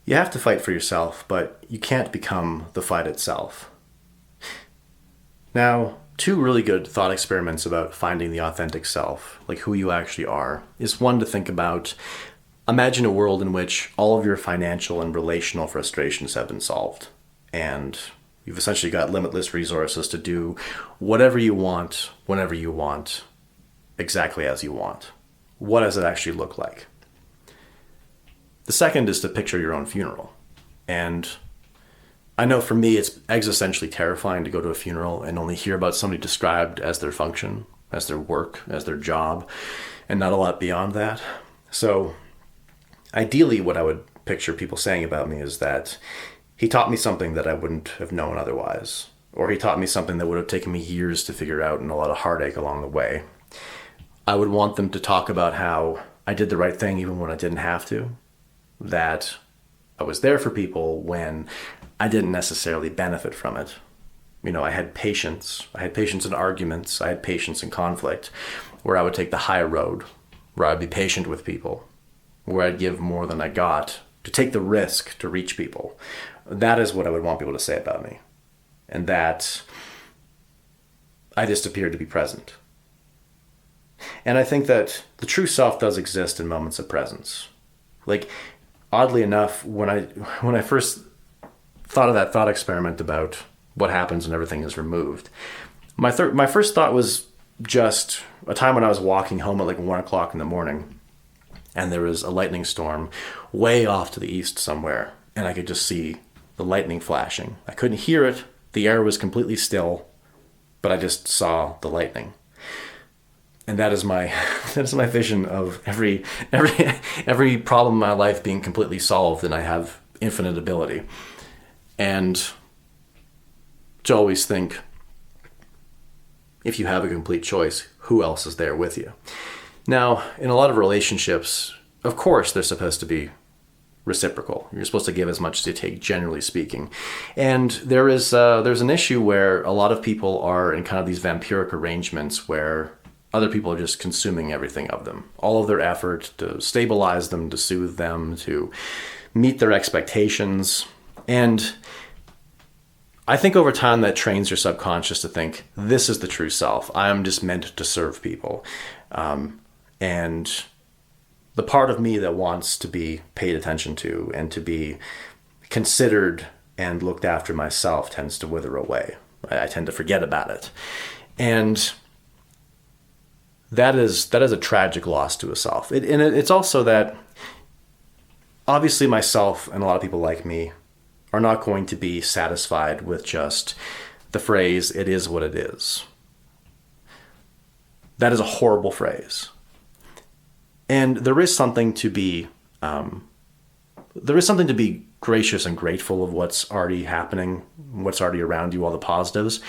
You have to fight for yourself, but you can't become the fight itself. Now, two really good thought experiments about finding the authentic self, like who you actually are, is one to think about. Imagine a world in which all of your financial and relational frustrations have been solved, and you've essentially got limitless resources to do whatever you want, whenever you want, exactly as you want. What does it actually look like? The second is to picture your own funeral. And I know for me, it's existentially terrifying to go to a funeral and only hear about somebody described as their function, as their work, as their job, and not a lot beyond that. So ideally, what I would picture people saying about me is that he taught me something that I wouldn't have known otherwise, or he taught me something that would have taken me years to figure out and a lot of heartache along the way. I would want them to talk about how I did the right thing even when I didn't have to, that I was there for people when I didn't necessarily benefit from it. I had patience. I had patience in arguments. I had patience in conflict, where I would take the high road, where I'd be patient with people, where I'd give more than I got, to take the risk to reach people. That is what I would want people to say about me. And that I just appeared to be present. And I think that the true self does exist in moments of presence. Like, oddly enough, when I first thought of that thought experiment about what happens when everything is removed, my first thought was just a time when I was walking home at like 1 o'clock in the morning, and there was a lightning storm way off to the east somewhere, and I could just see the lightning flashing. I couldn't hear it. The air was completely still, but I just saw the lightning. And that is my vision of every problem in my life being completely solved, and I have infinite ability. And to always think, if you have a complete choice, who else is there with you? Now, in a lot of relationships, of course, they're supposed to be reciprocal. You're supposed to give as much as you take, generally speaking. And there's an issue where a lot of people are in kind of these vampiric arrangements where other people are just consuming everything of them. All of their effort to stabilize them, to soothe them, to meet their expectations. And I think over time that trains your subconscious to think, this is the true self. I am just meant to serve people. And the part of me that wants to be paid attention to and to be considered and looked after myself tends to wither away. I tend to forget about it. And that is a tragic loss to a self. It's also that obviously myself and a lot of people like me are not going to be satisfied with just the phrase, "it is what it is." That is a horrible phrase. And there is something to be gracious and grateful of what's already happening, what's already around you, all the positives.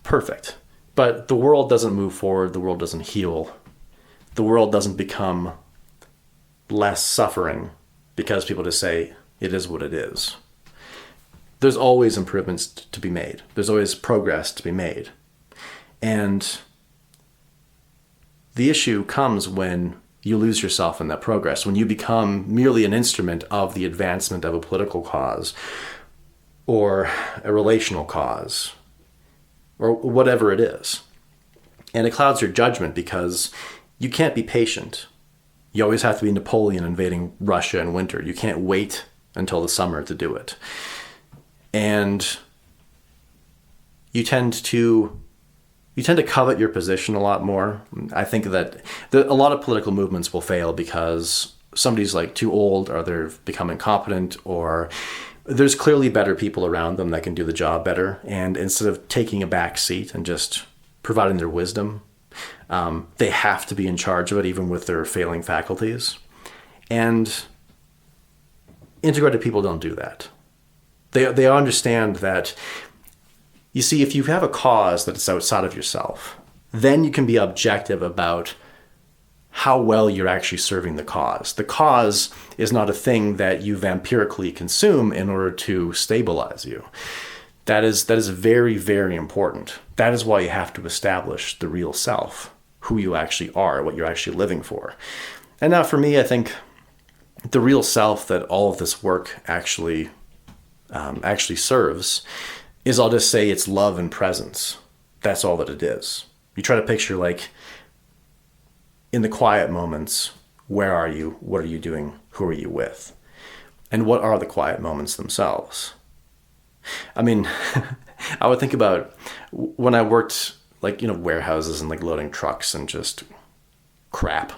Perfect. But the world doesn't move forward. The world doesn't heal. The world doesn't become less suffering because people just say, it is what it is. There's always improvements to be made. There's always progress to be made. And the issue comes when you lose yourself in that progress, when you become merely an instrument of the advancement of a political cause or a relational cause or whatever it is. And it clouds your judgment because you can't be patient. You always have to be Napoleon invading Russia in winter. You can't wait until the summer to do it. And you tend to covet your position a lot more. I think that a lot of political movements will fail because somebody's like too old, or they've become incompetent, or there's clearly better people around them that can do the job better. And instead of taking a back seat and just providing their wisdom, they have to be in charge of it, even with their failing faculties. And integrated people don't do that. They understand that, you see, if you have a cause that is outside of yourself, then you can be objective about how well you're actually serving the cause. The cause is not a thing that you vampirically consume in order to stabilize you. That is very, very important. That is why you have to establish the real self, who you actually are, what you're actually living for. And now for me, I think the real self that all of this work actually serves is, I'll just say, it's love and presence. That's all that it is. You try to picture, like, in the quiet moments, where are you? What are you doing? Who are you with? And what are the quiet moments themselves? I mean, I would think about when I worked, like, warehouses and like loading trucks and just crap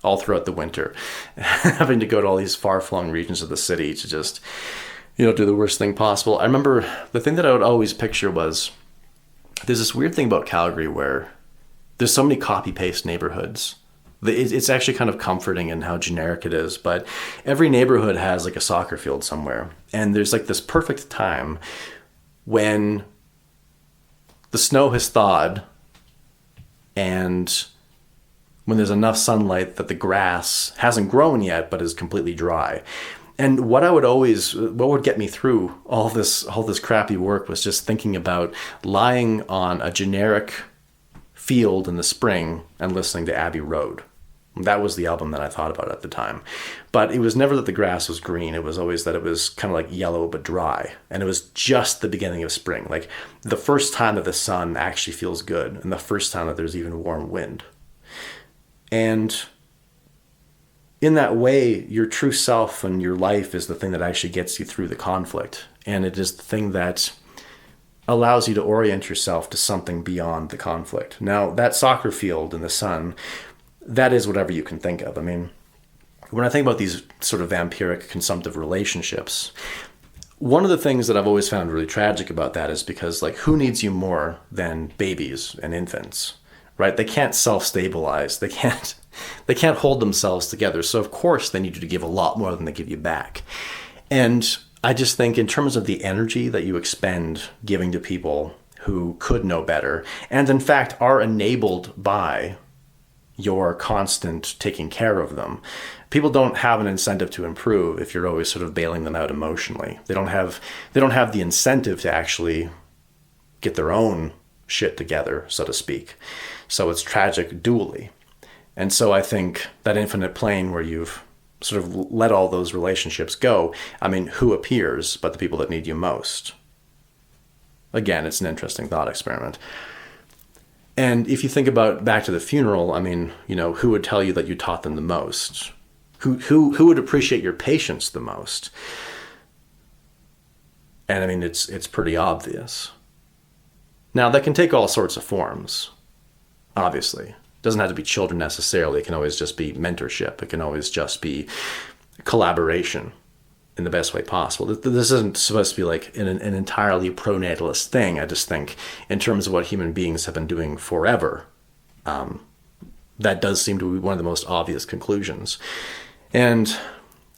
all throughout the winter, having to go to all these far-flung regions of the city to just, do the worst thing possible. I remember the thing that I would always picture was, there's this weird thing about Calgary where there's so many copy-paste neighborhoods. It's actually kind of comforting in how generic it is, but every neighborhood has like a soccer field somewhere. And there's like this perfect time when the snow has thawed and when there's enough sunlight that the grass hasn't grown yet, but is completely dry. And what would get me through all this crappy work was just thinking about lying on a generic field in the spring and listening to Abbey Road. That was the album that I thought about at the time. But it was never that the grass was green. It was always that it was kind of like yellow but dry. And it was just the beginning of spring. Like the first time that the sun actually feels good and the first time that there's even warm wind. And in that way, your true self and your life is the thing that actually gets you through the conflict. And it is the thing that allows you to orient yourself to something beyond the conflict. Now, that soccer field in the sun, that is whatever you can think of. I mean, when I think about these sort of vampiric consumptive relationships, one of the things that I've always found really tragic about that is because, like, who needs you more than babies and infants, right? They can't self-stabilize. They can't hold themselves together. So of course they need you to give a lot more than they give you back. And I just think in terms of the energy that you expend giving to people who could know better, and in fact are enabled by your constant taking care of them, people don't have an incentive to improve if you're always sort of bailing them out emotionally. They don't have the incentive to actually get their own shit together, so to speak. So it's tragic dually. And so I think that infinite plane where you've sort of let all those relationships go, I mean, who appears but the people that need you most? Again, it's an interesting thought experiment. And if you think about back to the funeral, I mean, who would tell you that you taught them the most? Who would appreciate your patience the most? And I mean, it's pretty obvious. Now, that can take all sorts of forms, obviously. It doesn't have to be children necessarily. It can always just be mentorship. It can always just be collaboration in the best way possible. This isn't supposed to be like an entirely pronatalist thing. I just think in terms of what human beings have been doing forever, that does seem to be one of the most obvious conclusions. And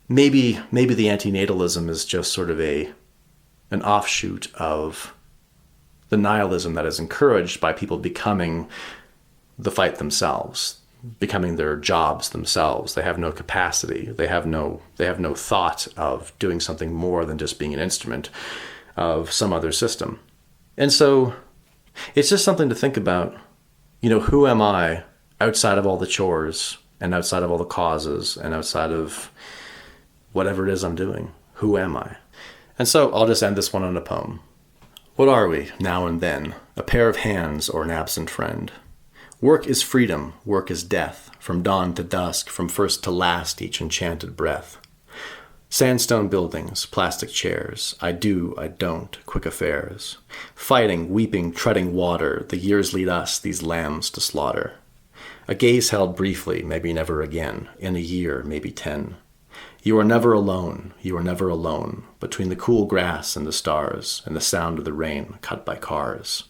maybe the antinatalism is just sort of an offshoot of the nihilism that is encouraged by people becoming the fight themselves, becoming their jobs themselves. They have no capacity. They have no thought of doing something more than just being an instrument of some other system. And so it's just something to think about. Who am I outside of all the chores and outside of all the causes and outside of whatever it is I'm doing? Who am I? And so I'll just end this one on a poem. What are we, now and then? A pair of hands or an absent friend? Work is freedom, work is death, from dawn to dusk, from first to last, each enchanted breath. Sandstone buildings, plastic chairs, I do, I don't, quick affairs. Fighting, weeping, treading water, the years lead us, these lambs, to slaughter. A gaze held briefly, maybe never again, in a year, maybe 10. You are never alone, between the cool grass and the stars, and the sound of the rain cut by cars.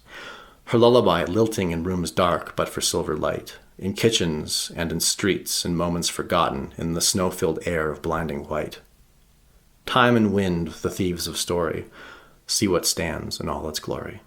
Her lullaby lilting in rooms dark but for silver light, in kitchens and in streets, in moments forgotten, in the snow-filled air of blinding white. Time and wind, the thieves of story, see what stands in all its glory.